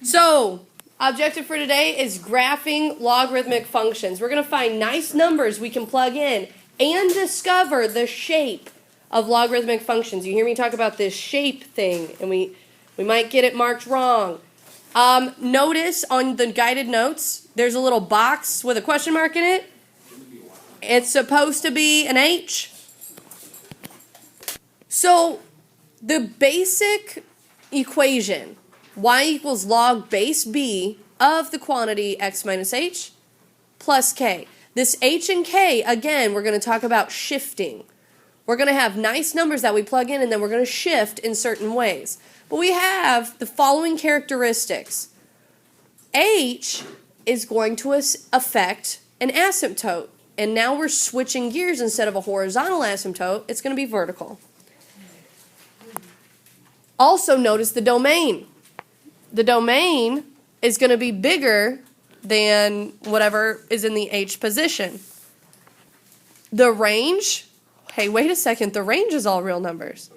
So, objective for today is graphing logarithmic functions. We're going to find nice numbers we can plug in and discover the shape of logarithmic functions. You hear me talk about this shape thing, and we might get it marked wrong. Notice on the guided notes, there's a little box with a question mark in it. It's supposed to be an H. So, the basic equation, y equals log base b of the quantity x minus h plus k. This h and k, again, we're going to talk about shifting. We're going to have nice numbers that we plug in, and then we're going to shift in certain ways. But we have the following characteristics. H is going to affect an asymptote. And now we're switching gears. Instead of a horizontal asymptote, it's going to be vertical. Also notice the domain. The domain is going to be bigger than whatever is in the H position. The range, hey, wait a second, the range is all real numbers.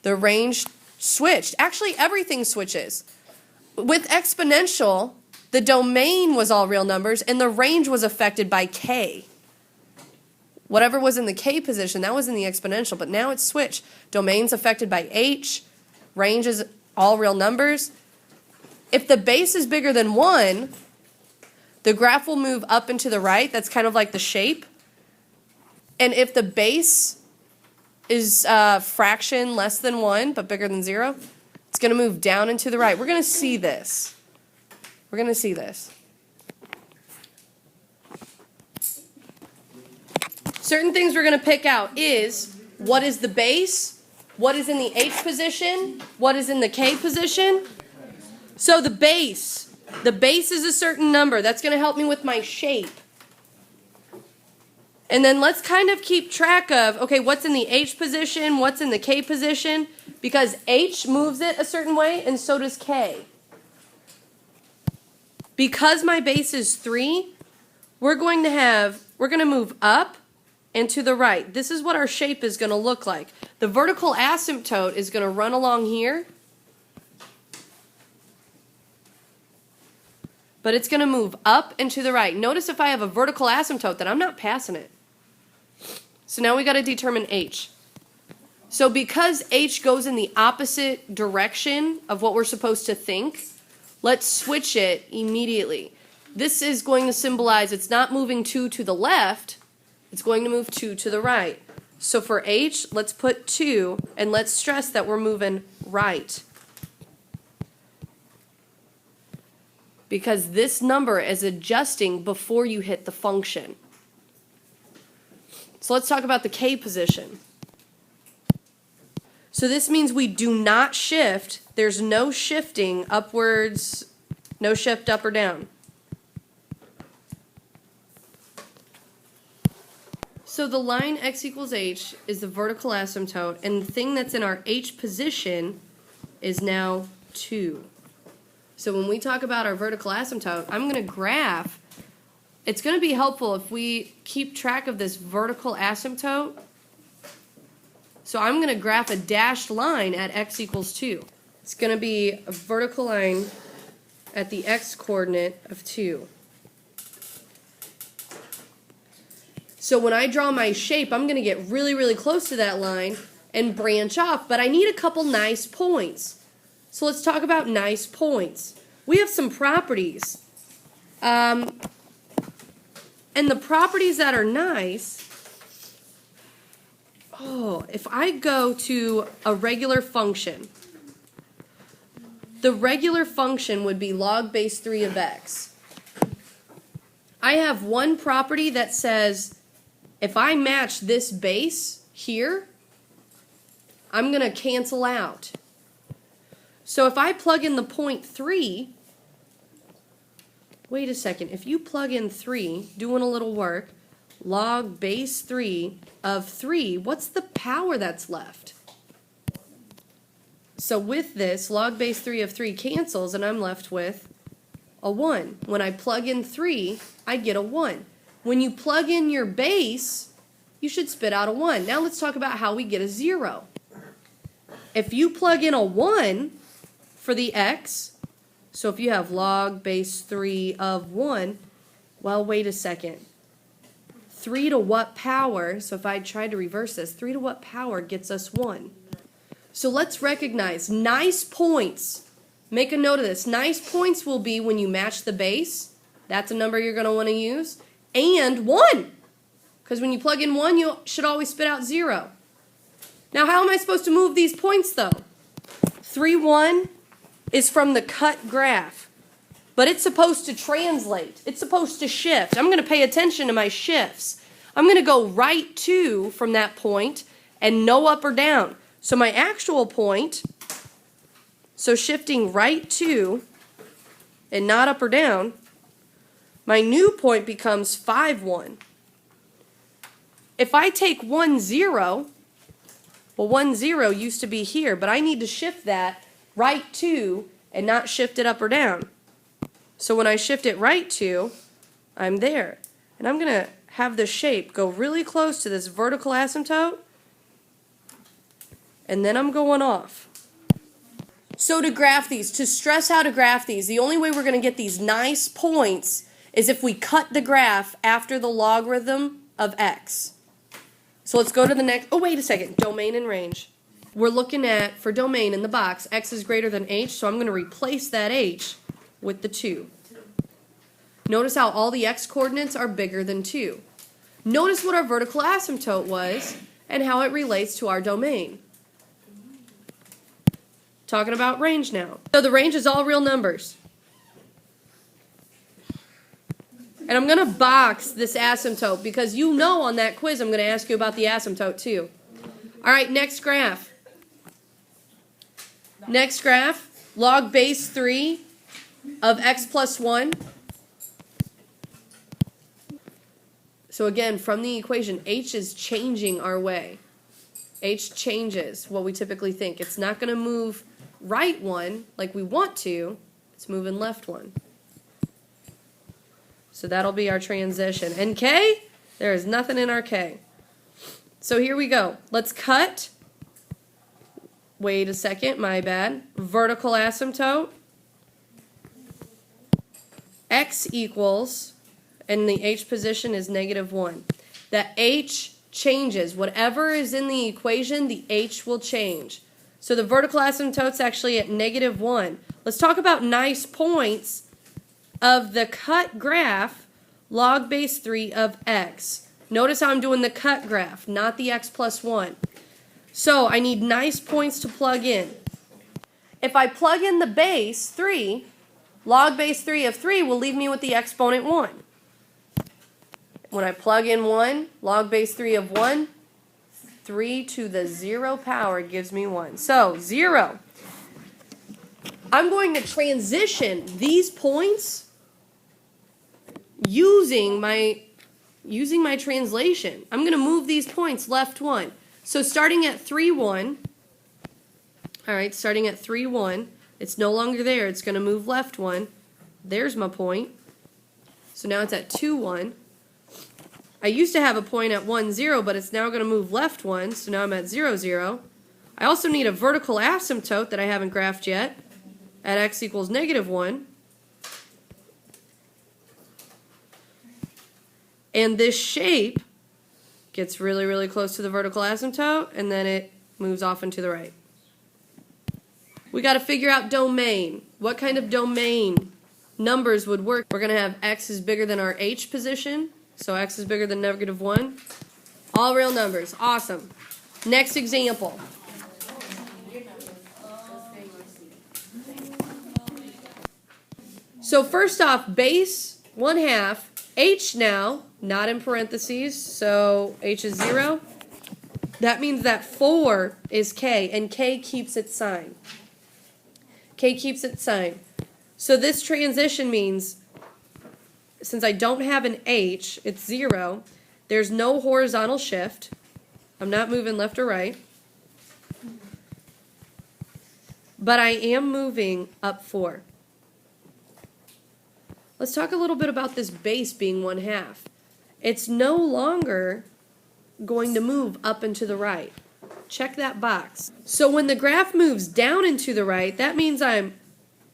The range switched. Actually, everything switches. With exponential, the domain was all real numbers, and the range was affected by k. Whatever was in the k position, that was in the exponential, but now it's switched. Domain's affected by h, range is all real numbers. If the base is bigger than 1, the graph will move up and to the right. That's kind of like the shape. And if the base is a fraction less than 1, but bigger than 0, it's going to move down and to the right. We're going to see this. We're going to see this. Certain things we're going to pick out is what is the base, what is in the H position, what is in the K position. So the base is a certain number. That's going to help me with my shape. And then let's kind of keep track of, okay, what's in the H position, what's in the K position, because H moves it a certain way and so does K. Because my base is 3, we're going to move up and to the right. This is what our shape is going to look like. The vertical asymptote is going to run along here, but it's going to move up and to the right. Notice if I have a vertical asymptote that I'm not passing it. So now we got to determine H. So because H goes in the opposite direction of what we're supposed to think, let's switch it immediately. This is going to symbolize it's not moving 2 to the left, it's going to move 2 to the right. So for H, let's put 2, and let's stress that we're moving right. Because this number is adjusting before you hit the function. So let's talk about the K position. So this means we do not shift. There's no shifting upwards, no shift up or down. So the line x equals h is the vertical asymptote, and the thing that's in our h position is now 2. So when we talk about our vertical asymptote, I'm going to graph. It's going to be helpful if we keep track of this vertical asymptote. So I'm going to graph a dashed line at x equals 2. It's going to be a vertical line at the x coordinate of 2. So when I draw my shape, I'm going to get really, really close to that line and branch off, but I need a couple nice points. So let's talk about nice points. We have some properties. And the properties that are nice, if I go to a regular function, the regular function would be log base 3 of x. I have one property that says if I match this base here, I'm going to cancel out. So if I plug in the point 3, wait a second, if you plug in 3, doing a little work, log base 3 of 3, what's the power that's left? So with this, log base 3 of 3 cancels, and I'm left with a 1. When I plug in 3, I get a 1. When you plug in your base, you should spit out a 1. Now let's talk about how we get a 0. If you plug in a 1 for the x, So if you have log base 3 of 1, well, wait a second. 3 to what power? So if I tried to reverse this, 3 to what power gets us 1? So let's recognize nice points. Make a note of this. Nice points will be when you match the base. That's a number you're going to want to use. And 1. Because when you plug in 1, you should always spit out 0. Now, how am I supposed to move these points, though? 3, 1 is from the cut graph. But it's supposed to translate. It's supposed to shift. I'm going to pay attention to my shifts. I'm going to go right to from that point and no up or down. So my actual point, so shifting right to and not up or down, my new point becomes 5, 1. If I take 1, 0, well, 1, 0 used to be here, but I need to shift that right to and not shift it up or down. So when I shift it right to, I'm there. And I'm going to have the shape go really close to this vertical asymptote, and then I'm going off. So to graph these, to stress how to graph these, the only way we're going to get these nice points is if we cut the graph after the logarithm of x. So let's go to the next, oh wait a second, domain and range. We're looking at, for domain in the box, x is greater than h, so I'm going to replace that h with the 2. Notice how all the x coordinates are bigger than 2. Notice what our vertical asymptote was and how it relates to our domain. Talking about range now. So the range is all real numbers. And I'm going to box this asymptote because you know on that quiz I'm going to ask you about the asymptote too. All right, next graph. Next graph, log base 3 of x plus 1. So again, from the equation, h is changing our way. H changes what we typically think. It's not going to move right 1 like we want to. It's moving left 1. So that'll be our transition. And k, there is nothing in our k. So here we go. Let's cut. Wait a second, my bad. Vertical asymptote. X equals, and the h position is -1. That h changes. Whatever is in the equation, the h will change. So the vertical asymptote's actually at -1. Let's talk about nice points of the cut graph, log base 3 of x. Notice how I'm doing the cut graph, not the x plus 1. So I need nice points to plug in. If I plug in the base 3, log base 3 of 3 will leave me with the exponent 1. When I plug in 1, log base 3 of 1, 3 to the 0 power gives me 1. So 0. I'm going to transition these points using my translation. I'm going to move these points left 1. So starting at 3, 1, all right, starting at 3, 1, it's no longer there. It's going to move left 1. There's my point. So now it's at 2, 1. I used to have a point at 1, 0, but it's now going to move left 1, so now I'm at 0, 0. I also need a vertical asymptote that I haven't graphed yet at x equals -1. And this shape gets really, really close to the vertical asymptote, and then it moves off and to the right. We got to figure out domain. What kind of domain numbers would work? We're going to have x is bigger than our h position, so x is bigger than -1. All real numbers. Awesome. Next example. So first off, base 1/2, h now, not in parentheses, so h is 0. That means that 4 is k, and k keeps its sign. K keeps its sign. So this transition means, since I don't have an h, it's 0, there's no horizontal shift. I'm not moving left or right. But I am moving up 4. Let's talk a little bit about this base being 1/2. It's no longer going to move up and to the right. Check that box. So when the graph moves down and to the right, that means I'm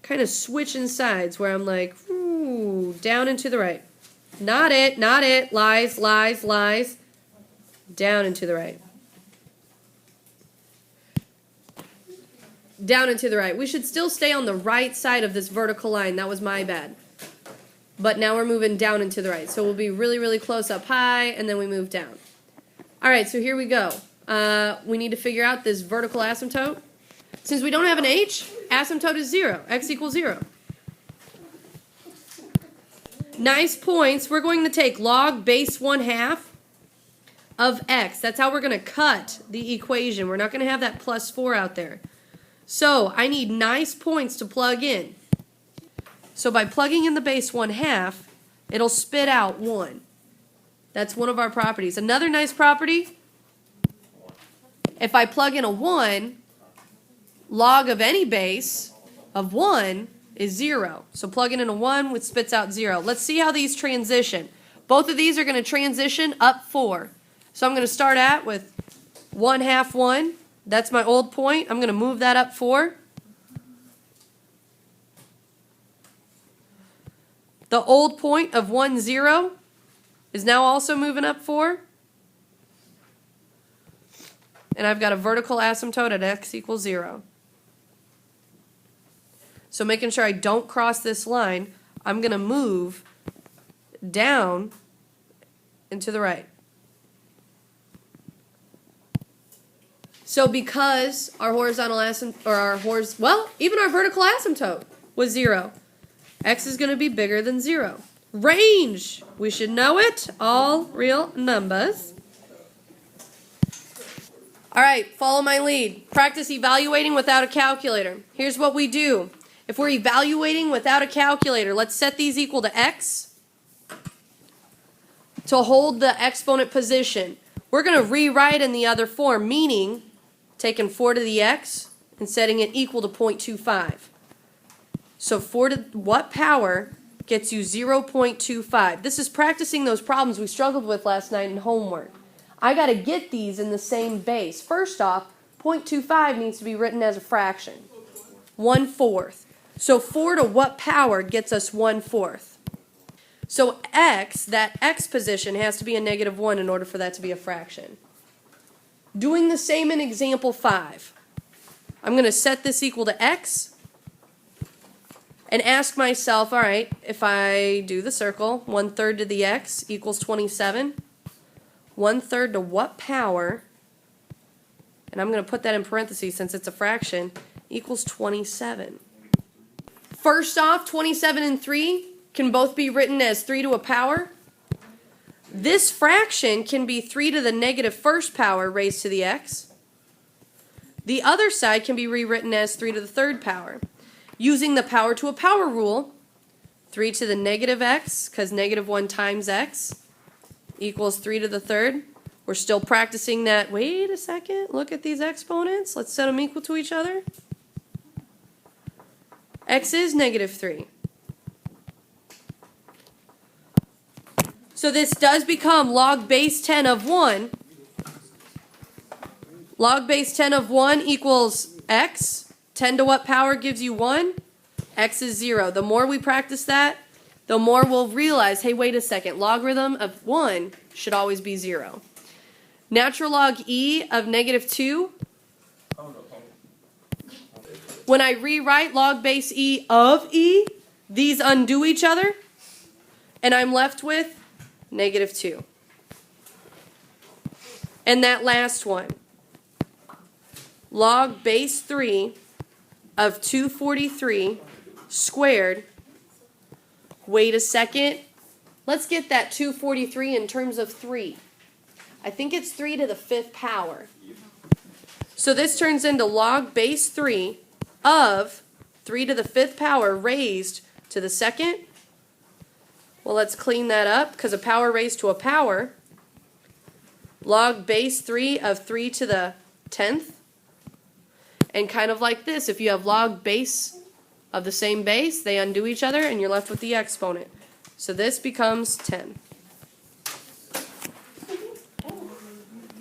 kind of switching sides where I'm like, ooh, down and to the right. Not it, not it. Lies, lies, lies. Down and to the right. Down and to the right. We should still stay on the right side of this vertical line. That was my bad. But now we're moving down and to the right. So we'll be really, really close up high, and then we move down. All right, so here we go. We need to figure out this vertical asymptote. Since we don't have an h, asymptote is 0. X equals 0. Nice points. We're going to take log base 1/2 of x. That's how we're going to cut the equation. We're not going to have that plus 4 out there. So I need nice points to plug in. So by plugging in the base 1/2, it'll spit out 1. That's one of our properties. Another nice property, if I plug in a 1, log of any base of 1 is 0. So plugging in a 1, which spits out 0. Let's see how these transition. Both of these are going to transition up 4. So I'm going to start at with 1/2 1. That's my old point. I'm going to move that up 4. The old point of 1 0 is now also moving up 4. And I've got a vertical asymptote at x equals 0. So making sure I don't cross this line, I'm going to move down and to the right. So because our horizontal asymptote, or even our vertical asymptote was 0, x is going to be bigger than 0. Range, we should know it, all real numbers. All right, follow my lead. Practice evaluating without a calculator. Here's what we do. If we're evaluating without a calculator, let's set these equal to x to hold the exponent position. We're going to rewrite in the other form, meaning taking 4 to the x and setting it equal to 0.25. So 4 to what power gets you 0.25. This is practicing those problems we struggled with last night in homework. I got to get these in the same base. First off, 0.25 needs to be written as a fraction. 1/4. So 4 to what power gets us 1/4? So x, that x position, has to be a -1 in order for that to be a fraction. Doing the same in example 5. I'm going to set this equal to x and ask myself, all right, if I do the circle, 1/3 to the x equals 27. 1/3 to what power, and I'm going to put that in parentheses since it's a fraction, equals 27. First off, 27 and 3 can both be written as 3 to a power. This fraction can be 3 to the -1st power raised to the x. The other side can be rewritten as 3 to the 3rd power. Using the power to a power rule, 3 to the -x, because -1 times x equals 3 to the 3rd. We're still practicing that. Wait a second. Look at these exponents. Let's set them equal to each other. X is -3. So this does become log base 10 of 1. Log base 10 of 1 equals x. 10 to what power gives you 1? X is 0. The more we practice that, the more we'll realize, hey, wait a second, logarithm of 1 should always be 0. Natural log e of -2. When I rewrite log base e of e, these undo each other, and I'm left with -2. And that last one, log base 3 of 243 squared. Wait a second. Let's get that 243 in terms of 3. I think it's 3 to the 5th power. So this turns into log base 3 of 3 to the 5th power raised to the 2nd. Well, let's clean that up because a power raised to a power. Log base 3 of 3 to the 10th. And kind of like this, if you have log base of the same base, they undo each other and you're left with the exponent. So this becomes 10.